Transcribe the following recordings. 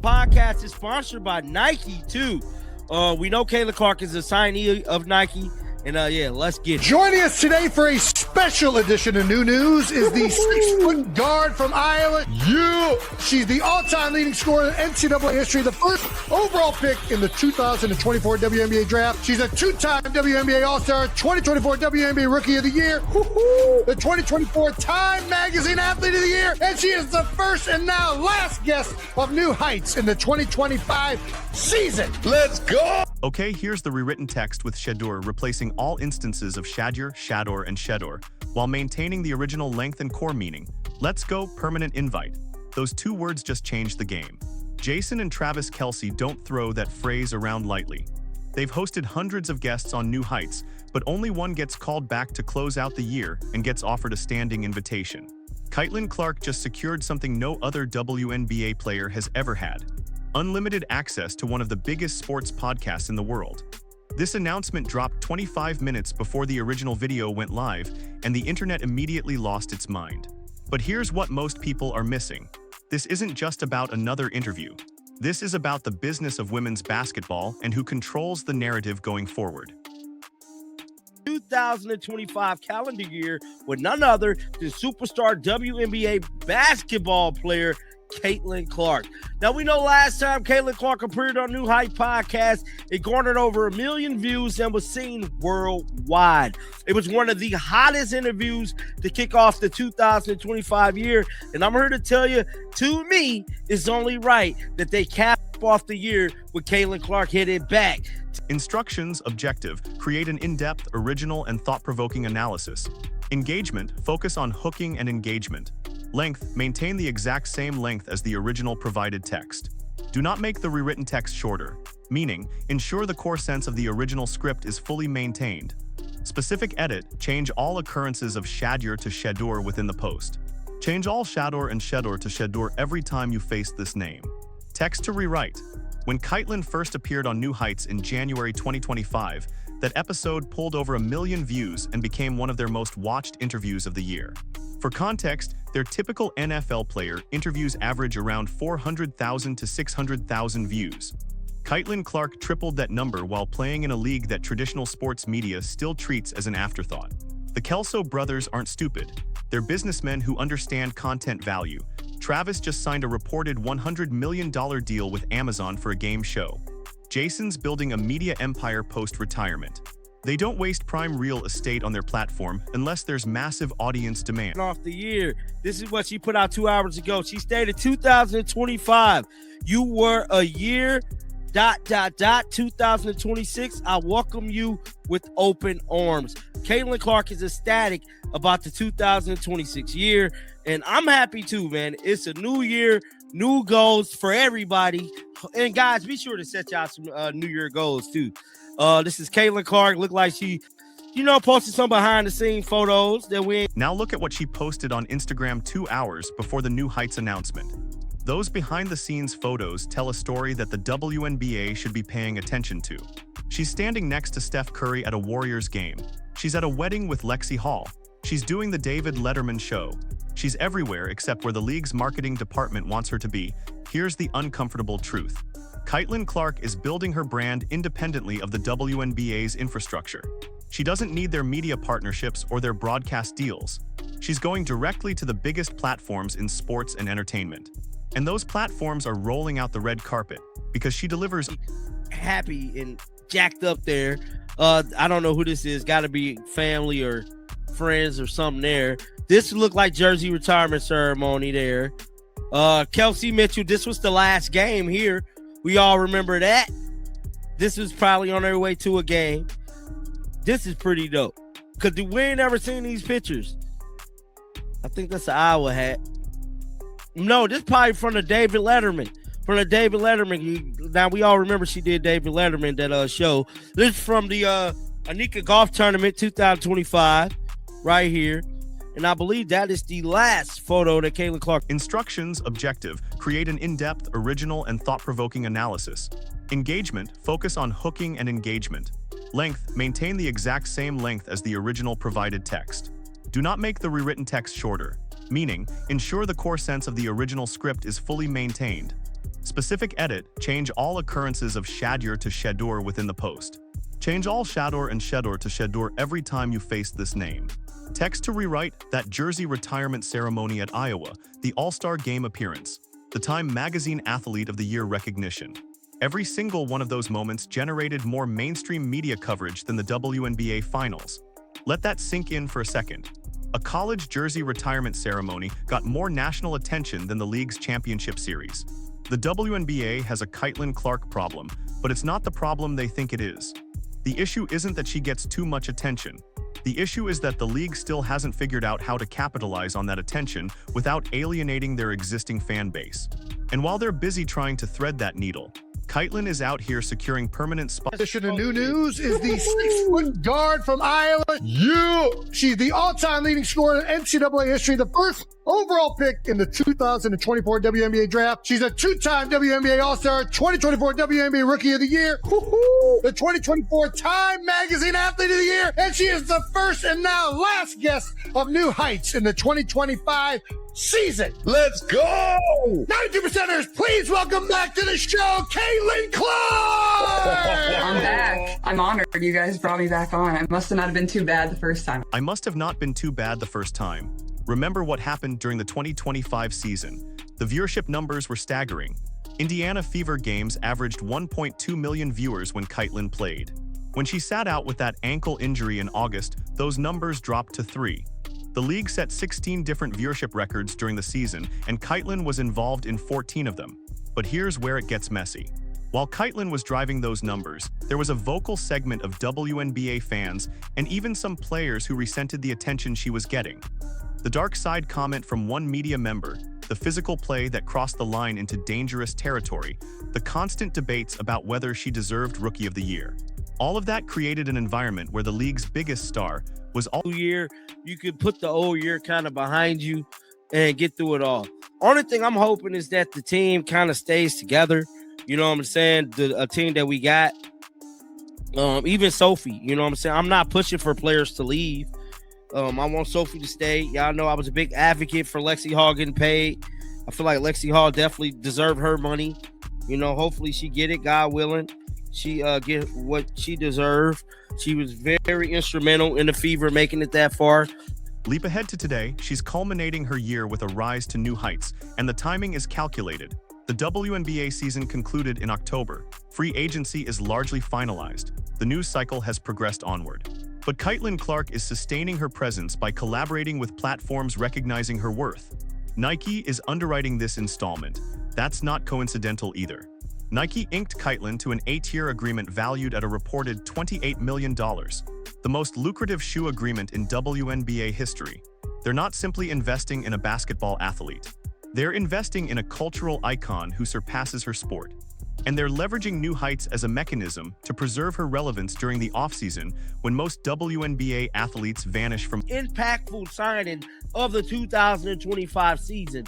Podcast is sponsored by Nike, too. We know Kayla Clark is a signee of Nike. And yeah, let's get it. Joining us today for a special edition of New News is the 6-foot guard from Iowa. She's the all-time leading scorer in NCAA history, the first overall pick in the 2024 WNBA draft. She's a two-time WNBA All-Star, 2024 WNBA Rookie of the Year, the 2024 Time Magazine Athlete of the Year, and she is the first and now last guest of New Heights in the 2025 season. Let's go! Okay, here's the rewritten text with Shadur replacing all instances of Shadur, Shador, and Shedor, while maintaining the original length and core meaning. Let's go, permanent invite. Those two words just changed the game. Jason and Travis Kelce don't throw that phrase around lightly. They've hosted hundreds of guests on New Heights, but only one gets called back to close out the year and gets offered a standing invitation. Caitlin Clark just secured something no other WNBA player has ever had: unlimited access to one of the biggest sports podcasts in the world. This announcement dropped 25 minutes before the original video went live, and the internet immediately lost its mind. But here's what most people are missing. This isn't just about another interview. This is about the business of women's basketball and who controls the narrative going forward. 2025 calendar year with none other than superstar WNBA basketball player Caitlin Clark. Now, we know last time Caitlin Clark appeared on New Heights Podcast, it garnered over 1 million views and was seen worldwide. It was one of the hottest interviews to kick off the 2025 year, and I'm here to tell you, to me, it's only right that they cap off the year with Caitlin Clark hitting back. Instructions: objective, create an in-depth, original, and thought-provoking analysis. Engagement: focus on hooking and engagement. Length: maintain the exact same length as the original provided text. Do not make the rewritten text shorter. Meaning, ensure the core sense of the original script is fully maintained. Specific edit: change all occurrences of Shadur to Shadur within the post. Change all Shador and Shedor to Shadur every time you face this name. Text to rewrite: when Caitlin first appeared on New Heights in January 2025, that episode pulled over 1 million views and became one of their most watched interviews of the year. For context, their typical NFL player interviews average around 400,000 to 600,000 views. Caitlin Clark tripled that number while playing in a league that traditional sports media still treats as an afterthought. The Kelce brothers aren't stupid. They're businessmen who understand content value. Travis just signed a reported $100 million deal with Amazon for a game show. Jason's building a media empire post-retirement. They don't waste prime real estate on their platform unless there's massive audience demand. Off the year. This is what she put out 2 hours ago. She stated 2025. You were a year, ... 2026. I welcome you with open arms. Caitlin Clark is ecstatic about the 2026 year, and I'm happy too, man. It's a new year, new goals for everybody. And guys, be sure to set y'all some New Year goals too. This is Caitlin Clark. Look like she, posted some behind the scene photos that we. Now look at what she posted on Instagram 2 hours before the New Heights announcement. Those behind the scenes photos tell a story that the WNBA should be paying attention to. She's standing next to Steph Curry at a Warriors game. She's at a wedding with Lexi Hall. She's doing the David Letterman show. She's everywhere except where the league's marketing department wants her to be. Here's the uncomfortable truth. Caitlin Clark is building her brand independently of the WNBA's infrastructure. She doesn't need their media partnerships or their broadcast deals. She's going directly to the biggest platforms in sports and entertainment. And those platforms are rolling out the red carpet because she delivers. Happy and jacked up there. I don't know who this is. Got to be family or friends or something there. This looked like jersey retirement ceremony there. Kelce Mitchell, this was the last game here. We all remember that. This was probably on their way to a game. This is pretty dope. Because we ain't never seen these pictures. I think that's an Iowa hat. No, this probably from the David Letterman. Now, we all remember she did David Letterman, that show. This is from the Anika Golf Tournament 2025 right here. And I believe that is the last photo that Caitlin Clark. Instructions: objective, create an in-depth, original, and thought-provoking analysis. Engagement: focus on hooking and engagement. Length: maintain the exact same length as the original provided text. Do not make the rewritten text shorter. Meaning, ensure the core sense of the original script is fully maintained. Specific edit, change all occurrences of shadur to shedur within the post. Change all shadur and shedur to shedur every time you face this name. Text to rewrite that jersey retirement ceremony at Iowa, the All-Star Game appearance, the Time Magazine Athlete of the Year recognition. Every single one of those moments generated more mainstream media coverage than the WNBA Finals. Let that sink in for a second. A college jersey retirement ceremony got more national attention than the league's championship series. The WNBA has a Caitlin Clark problem, but it's not the problem they think it is. The issue isn't that she gets too much attention. The issue is that the league still hasn't figured out how to capitalize on that attention without alienating their existing fan base. And while they're busy trying to thread that needle, Caitlin is out here securing permanent spots. Addition of new news is the 6-foot guard from Iowa. She's the all-time leading scorer in NCAA history, the first overall pick in the 2024 WNBA draft. She's a two-time WNBA All-Star, 2024 WNBA Rookie of the Year, the 2024 Time Magazine Athlete of the Year, and she is the first and now last guest of New Heights in the 2025 season. Let's go! 92%ers, please welcome back to the show, Caitlin Clark! I'm back. I'm honored you guys brought me back on. I must have not been too bad the first time. I must have not been too bad the first time. Remember what happened during the 2025 season. The viewership numbers were staggering. Indiana Fever games averaged 1.2 million viewers when Caitlin played. When she sat out with that ankle injury in August, those numbers dropped to 3. The league set 16 different viewership records during the season, and Caitlin was involved in 14 of them. But here's where it gets messy. While Caitlin was driving those numbers, there was a vocal segment of WNBA fans and even some players who resented the attention she was getting. The dark side comment from one media member, the physical play that crossed the line into dangerous territory, the constant debates about whether she deserved Rookie of the Year. All of that created an environment where the league's biggest star was all year. You could put the old year kind of behind you and get through it all. Only thing I'm hoping is that the team kind of stays together. You know what I'm saying? A team that we got, even Sophie, you know what I'm saying? I'm not pushing for players to leave. I want Sophie to stay. Y'all know I was a big advocate for Lexi Hall getting paid. I feel like Lexi Hall definitely deserved her money. You know, hopefully she get it, God willing. She get what she deserved. She was very instrumental in the Fever making it that far. Leap ahead to today, she's culminating her year with a rise to new heights, and the timing is calculated. The WNBA season concluded in October. Free agency is largely finalized. The news cycle has progressed onward. But Caitlin Clark is sustaining her presence by collaborating with platforms recognizing her worth. Nike is underwriting this installment. That's not coincidental either. Nike inked Caitlin to an 8-year agreement valued at a reported $28 million, the most lucrative shoe agreement in WNBA history. They're not simply investing in a basketball athlete. They're investing in a cultural icon who surpasses her sport. And they're leveraging New Heights as a mechanism to preserve her relevance during the offseason when most WNBA athletes vanish from. Impactful signing of the 2025 season.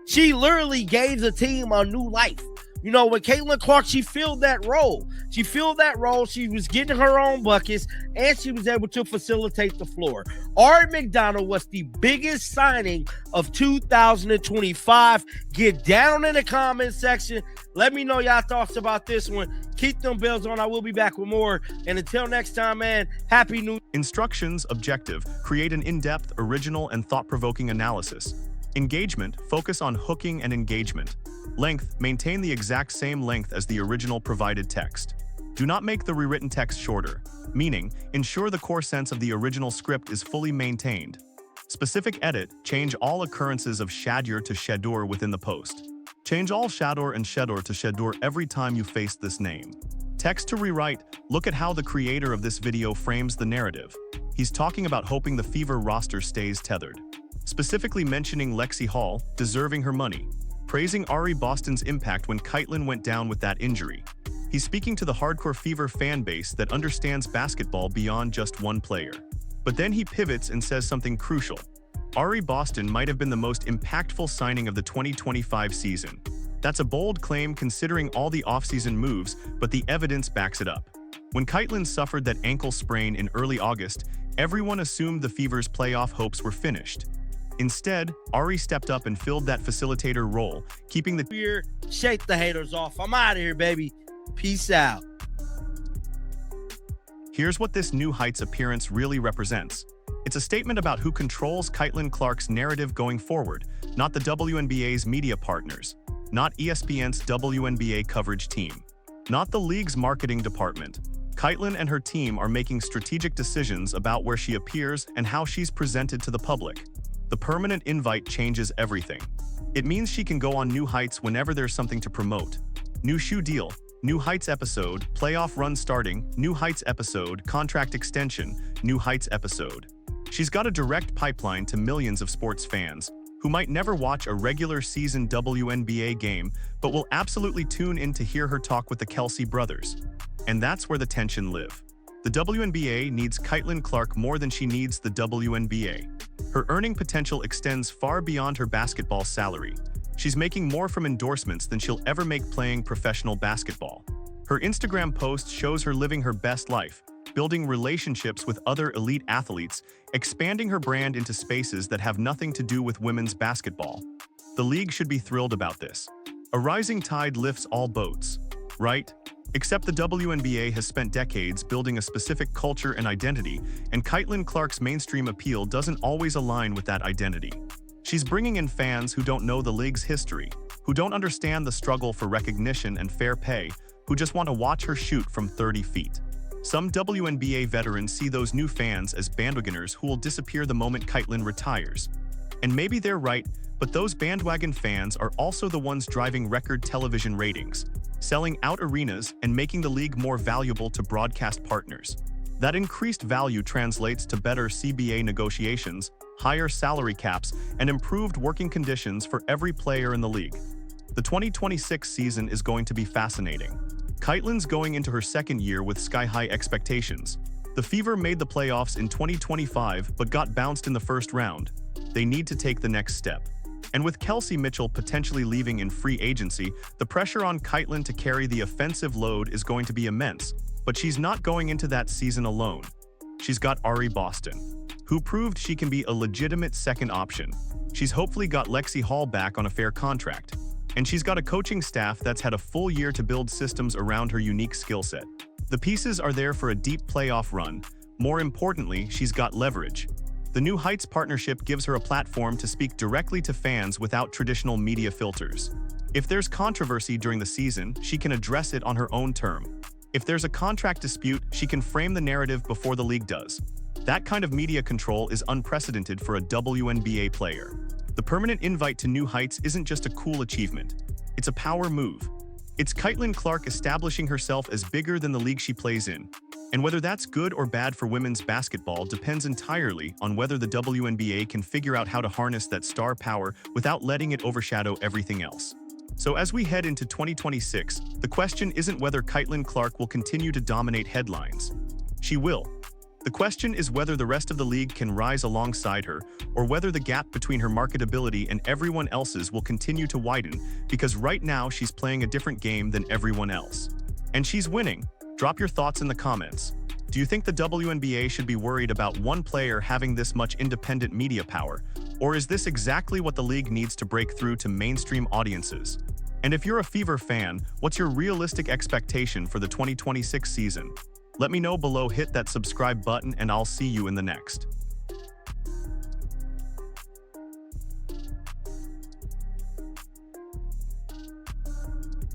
She literally gave the team a new life. You know, when Caitlin Clark, she filled that role. She filled that role. She was getting her own buckets, and she was able to facilitate the floor. Ari McDonald was the biggest signing of 2025. Get down in the comment section. Let me know y'all thoughts about this one. Keep them bells on. I will be back with more. And until next time, man, Happy New Year. Instructions, objective, create an in-depth, original, and thought-provoking analysis. Engagement, focus on hooking and engagement. Length, maintain the exact same length as the original provided text. Do not make the rewritten text shorter, meaning, ensure the core sense of the original script is fully maintained. Specific edit, change all occurrences of shadur to shedur within the post. Change all shadur and shedur to shedur every time you face this name. Text to rewrite, look at how the creator of this video frames the narrative. He's talking about hoping the Fever roster stays tethered. Specifically mentioning Lexi Hall, deserving her money. Praising Ari Boston's impact when Caitlin went down with that injury. He's speaking to the hardcore Fever fan base that understands basketball beyond just one player. But then he pivots and says something crucial. Ari Boston might have been the most impactful signing of the 2025 season. That's a bold claim considering all the offseason moves, but the evidence backs it up. When Caitlin suffered that ankle sprain in early August, everyone assumed the Fever's playoff hopes were finished. Instead, Ari stepped up and filled that facilitator role, keeping the Here, shake the haters off. I'm out of here, baby. Peace out. Here's what this New Heights appearance really represents. It's a statement about who controls Caitlin Clark's narrative going forward, not the WNBA's media partners, not ESPN's WNBA coverage team, not the league's marketing department. Caitlin and her team are making strategic decisions about where she appears and how she's presented to the public. The permanent invite changes everything. It means she can go on New Heights whenever there's something to promote. New shoe deal, New Heights episode, playoff run starting, New Heights episode, contract extension, New Heights episode. She's got a direct pipeline to millions of sports fans who might never watch a regular season WNBA game but will absolutely tune in to hear her talk with the Kelce brothers. And that's where the tension lives. The WNBA needs Caitlin Clark more than she needs the WNBA. Her earning potential extends far beyond her basketball salary. She's making more from endorsements than she'll ever make playing professional basketball. Her Instagram post shows her living her best life, building relationships with other elite athletes, expanding her brand into spaces that have nothing to do with women's basketball. The league should be thrilled about this. A rising tide lifts all boats, right? Except the WNBA has spent decades building a specific culture and identity, and Caitlin Clark's mainstream appeal doesn't always align with that identity. She's bringing in fans who don't know the league's history, who don't understand the struggle for recognition and fair pay, who just want to watch her shoot from 30 feet. Some WNBA veterans see those new fans as bandwagoners who will disappear the moment Caitlin retires. And maybe they're right, but those bandwagon fans are also the ones driving record television ratings, selling out arenas and making the league more valuable to broadcast partners. That increased value translates to better CBA negotiations, higher salary caps, and improved working conditions for every player in the league. The 2026 season is going to be fascinating. Caitlin's going into her second year with sky-high expectations. The Fever made the playoffs in 2025 but got bounced in the first round. They need to take the next step. And with Kelce Mitchell potentially leaving in free agency, the pressure on Caitlin to carry the offensive load is going to be immense. But she's not going into that season alone. She's got Ari Boston, who proved she can be a legitimate second option. She's hopefully got Lexi Hall back on a fair contract. And she's got a coaching staff that's had a full year to build systems around her unique skill set. The pieces are there for a deep playoff run. More importantly, she's got leverage. The New Heights partnership gives her a platform to speak directly to fans without traditional media filters. If there's controversy during the season, she can address it on her own term. If there's a contract dispute, she can frame the narrative before the league does. That kind of media control is unprecedented for a WNBA player. The permanent invite to New Heights isn't just a cool achievement. It's a power move. It's Caitlin Clark establishing herself as bigger than the league she plays in. And whether that's good or bad for women's basketball depends entirely on whether the WNBA can figure out how to harness that star power without letting it overshadow everything else. So as we head into 2026, the question isn't whether Caitlin Clark will continue to dominate headlines. She will. The question is whether the rest of the league can rise alongside her, or whether the gap between her marketability and everyone else's will continue to widen, because right now she's playing a different game than everyone else. And she's winning. Drop your thoughts in the comments. Do you think the WNBA should be worried about one player having this much independent media power? Or is this exactly what the league needs to break through to mainstream audiences? And if you're a Fever fan, what's your realistic expectation for the 2026 season? Let me know below, hit that subscribe button, and I'll see you in the next.